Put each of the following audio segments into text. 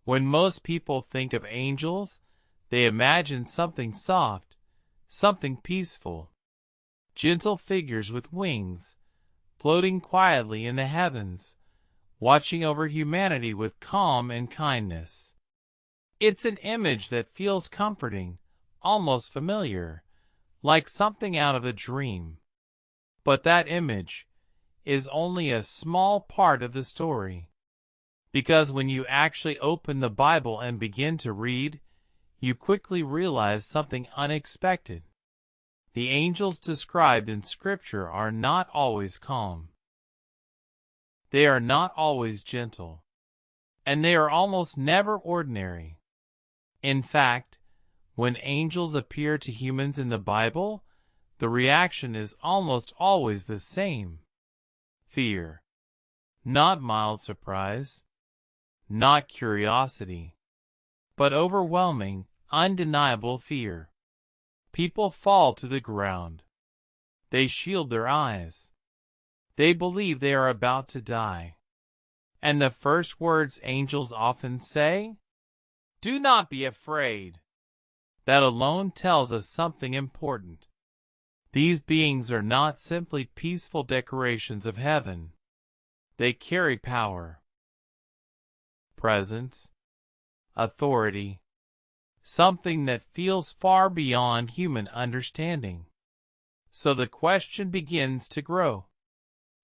When most people think of angels, they imagine something soft, something peaceful. Gentle figures with wings, floating quietly in the heavens, watching over humanity with calm and kindness. It's an image that feels comforting, almost familiar, like something out of a dream. But that image is only a small part of the story. Because when you actually open the Bible and begin to read, you quickly realize something unexpected. The angels described in Scripture are not always calm. They are not always gentle. And they are almost never ordinary. In fact, when angels appear to humans in the Bible, the reaction is almost always the same. Fear. Not mild surprise. Not curiosity. But overwhelming, undeniable fear. People fall to the ground. They shield their eyes. They believe they are about to die. And the first words angels often say? Do not be afraid. That alone tells us something important. These beings are not simply peaceful decorations of heaven. They carry power, presence, authority, something that feels far beyond human understanding. So the question begins to grow.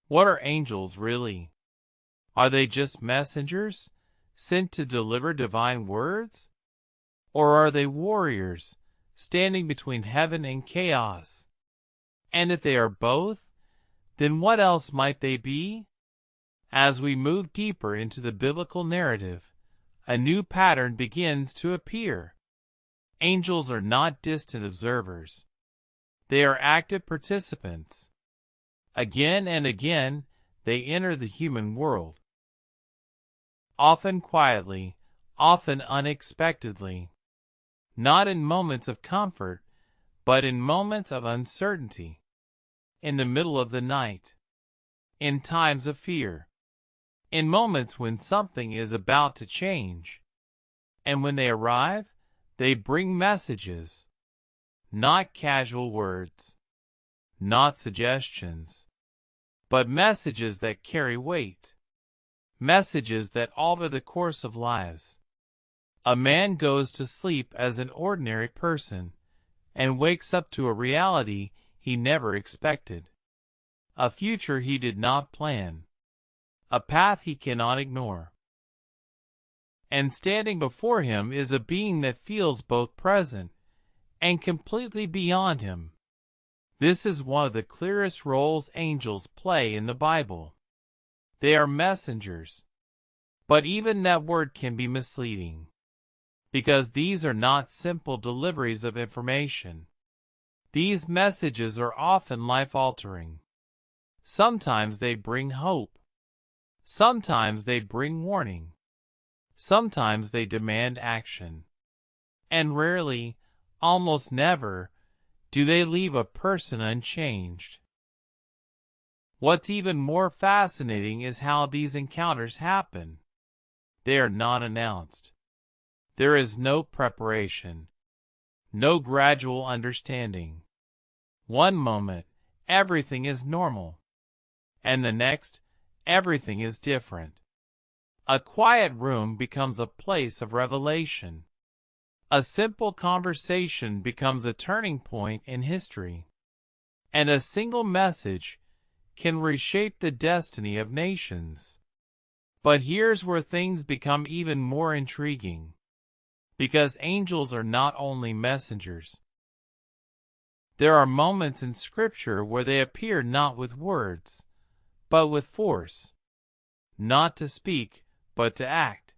What are angels really? Are they just messengers, sent to deliver divine words? Or are they warriors, standing between heaven and chaos? And if they are both, then what else might they be? As we move deeper into the biblical narrative, a new pattern begins to appear. Angels are not distant observers. They are active participants. Again and again, they enter the human world. Often quietly, often unexpectedly. Not in moments of comfort, but in moments of uncertainty. In the middle of the night. In times of fear. In moments when something is about to change. And when they arrive, they bring messages. Not casual words. Not suggestions. But messages that carry weight. Messages that alter the course of lives. A man goes to sleep as an ordinary person and wakes up to a reality he never expected. A future he did not plan. A path he cannot ignore. And standing before him is a being that feels both present and completely beyond him. This is one of the clearest roles angels play in the Bible. They are messengers. But even that word can be misleading. Because these are not simple deliveries of information. These messages are often life-altering. Sometimes they bring hope. Sometimes they bring warning. Sometimes they demand action. And rarely, almost never, do they leave a person unchanged. What's even more fascinating is how these encounters happen. They are not announced. There is no preparation, no gradual understanding. One moment, everything is normal, and the next, everything is different. A quiet room becomes a place of revelation. A simple conversation becomes a turning point in history. And a single message can reshape the destiny of nations. But here's where things become even more intriguing. Because angels are not only messengers. There are moments in Scripture where they appear not with words, but with force. Not to speak, but to act.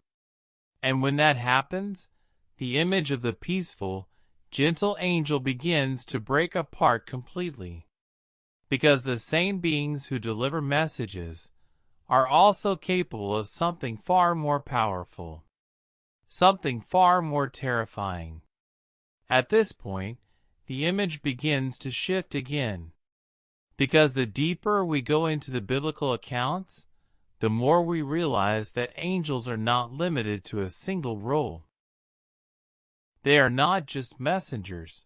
And when that happens, the image of the peaceful, gentle angel begins to break apart completely. Because the same beings who deliver messages are also capable of something far more powerful. Something far more terrifying. At this point, the image begins to shift again. Because the deeper we go into the biblical accounts, the more we realize that angels are not limited to a single role. They are not just messengers.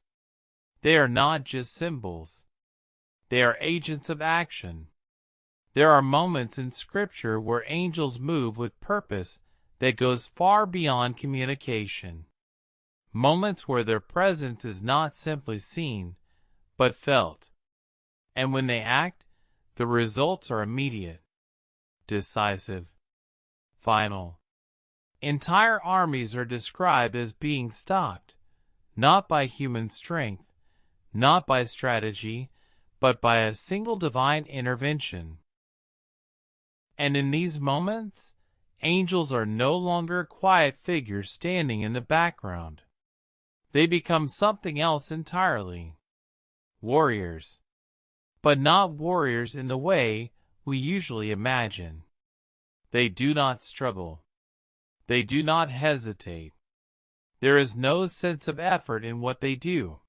They are not just symbols. They are agents of action. There are moments in Scripture where angels move with purpose that goes far beyond communication. Moments where their presence is not simply seen, but felt. And when they act, the results are immediate, decisive, final. Entire armies are described as being stopped, not by human strength, not by strategy, but by a single divine intervention. And in these moments, angels are no longer quiet figures standing in the background. They become something else entirely. Warriors. But not warriors in the way we usually imagine. They do not struggle. They do not hesitate. There is no sense of effort in what they do.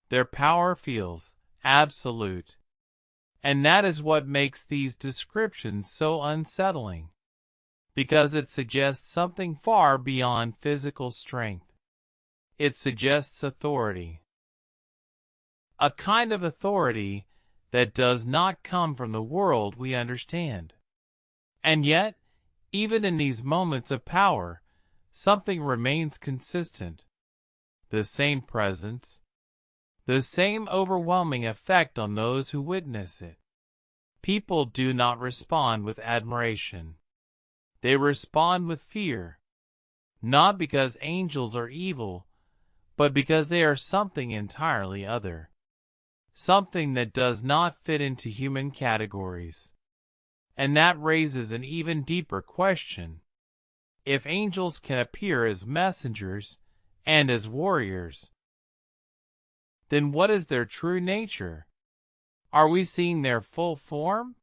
Their power feels absolute. And that is what makes these descriptions so unsettling, because it suggests something far beyond physical strength. It suggests authority. A kind of authority that does not come from the world we understand. And yet, even in these moments of power, something remains consistent. The same presence, the same overwhelming effect on those who witness it. People do not respond with admiration. They respond with fear, not because angels are evil, but because they are something entirely other. Something that does not fit into human categories. And that raises an even deeper question. If angels can appear as messengers and as warriors, then what is their true nature? Are we seeing their full form?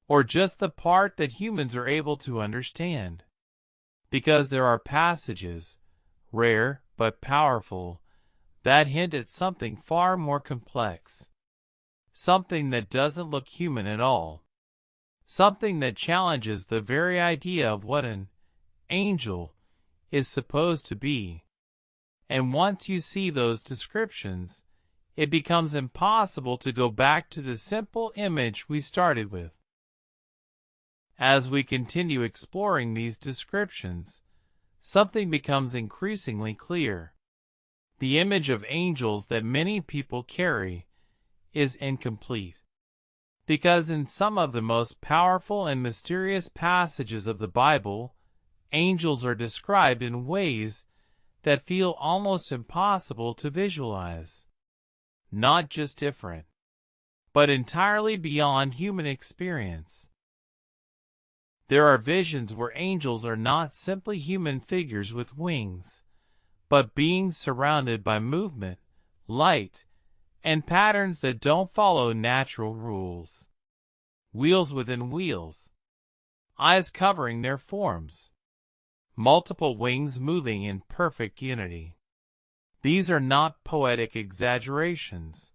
Or just the part that humans are able to understand? Because there are passages, rare but powerful, that hint at something far more complex. Something that doesn't look human at all. Something that challenges the very idea of what an angel is supposed to be. And once you see those descriptions, it becomes impossible to go back to the simple image we started with. As we continue exploring these descriptions, something becomes increasingly clear. The image of angels that many people carry is incomplete, because in some of the most powerful and mysterious passages of the Bible, angels are described in ways that feel almost impossible to visualize. Not just different, but entirely beyond human experience. There are visions where angels are not simply human figures with wings, but beings surrounded by movement, light, and patterns that don't follow natural rules. Wheels within wheels, eyes covering their forms, multiple wings moving in perfect unity. These are not poetic exaggerations.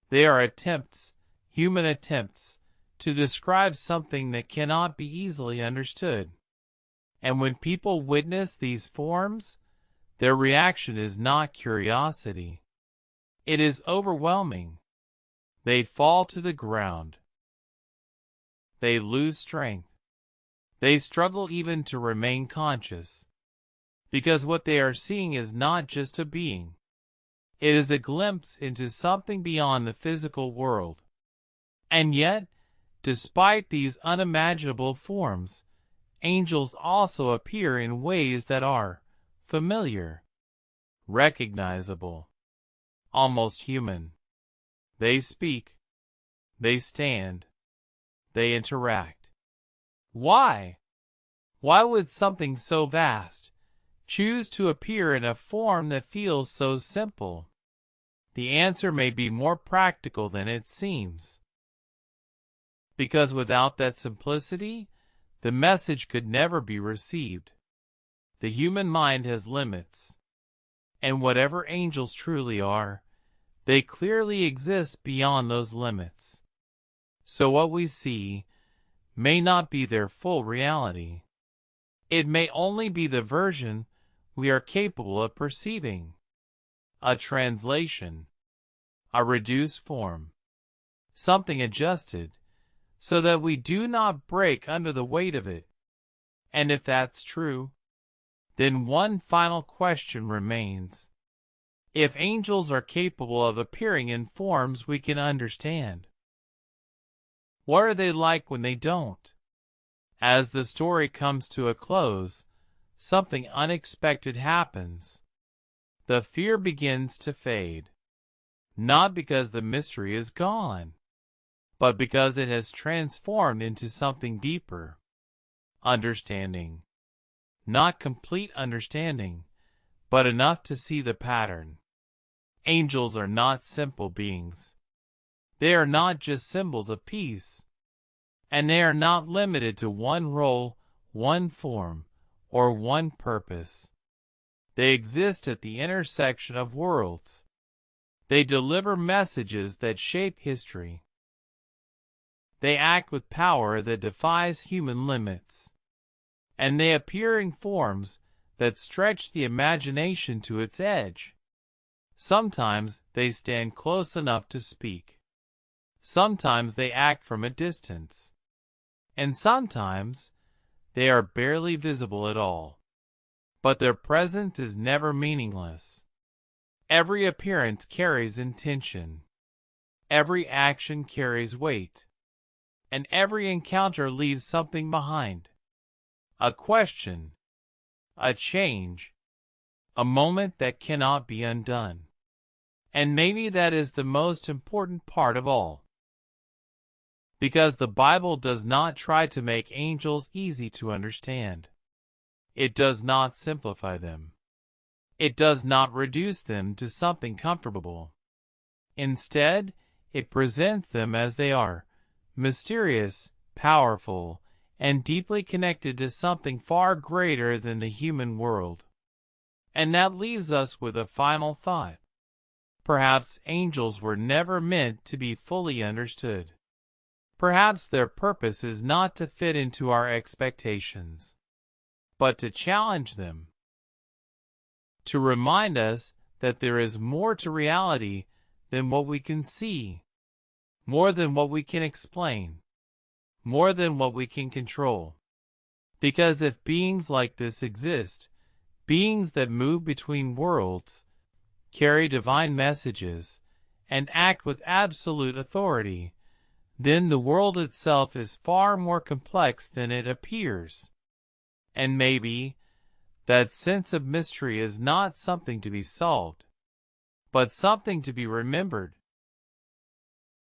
They are attempts, human attempts, to describe something that cannot be easily understood. And when people witness these forms, their reaction is not curiosity. It is overwhelming. They fall to the ground. They lose strength. They struggle even to remain conscious, because what they are seeing is not just a being. It is a glimpse into something beyond the physical world. And yet, despite these unimaginable forms, angels also appear in ways that are familiar, recognizable, almost human. They speak, they stand, they interact. Why? Why would something so vast choose to appear in a form that feels so simple? The answer may be more practical than it seems. Because without that simplicity, the message could never be received. The human mind has limits. And whatever angels truly are, they clearly exist beyond those limits. So what we see may not be their full reality. It may only be the version we are capable of perceiving. A translation, a reduced form, something adjusted so that we do not break under the weight of it. And if that's true, then one final question remains. If angels are capable of appearing in forms we can understand, what are they like when they don't? As the story comes to a close, something unexpected happens. The fear begins to fade, not because the mystery is gone, but because it has transformed into something deeper. Understanding. Not complete understanding, but enough to see the pattern. Angels are not simple beings. They are not just symbols of peace. And they are not limited to one role, one form, or one purpose. They exist at the intersection of worlds. They deliver messages that shape history. They act with power that defies human limits. And they appear in forms that stretch the imagination to its edge. Sometimes they stand close enough to speak. Sometimes they act from a distance. And sometimes they are barely visible at all. But their presence is never meaningless. Every appearance carries intention. Every action carries weight. And every encounter leaves something behind. A question, a change, a moment that cannot be undone. And maybe that is the most important part of all. Because the Bible does not try to make angels easy to understand. It does not simplify them. It does not reduce them to something comfortable. Instead, it presents them as they are, mysterious, powerful, and deeply connected to something far greater than the human world. And that leaves us with a final thought. Perhaps angels were never meant to be fully understood. Perhaps their purpose is not to fit into our expectations, but to challenge them. To remind us that there is more to reality than what we can see, more than what we can explain, more than what we can control. Because if beings like this exist, beings that move between worlds, carry divine messages, and act with absolute authority, then the world itself is far more complex than it appears. And maybe that sense of mystery is not something to be solved, but something to be remembered.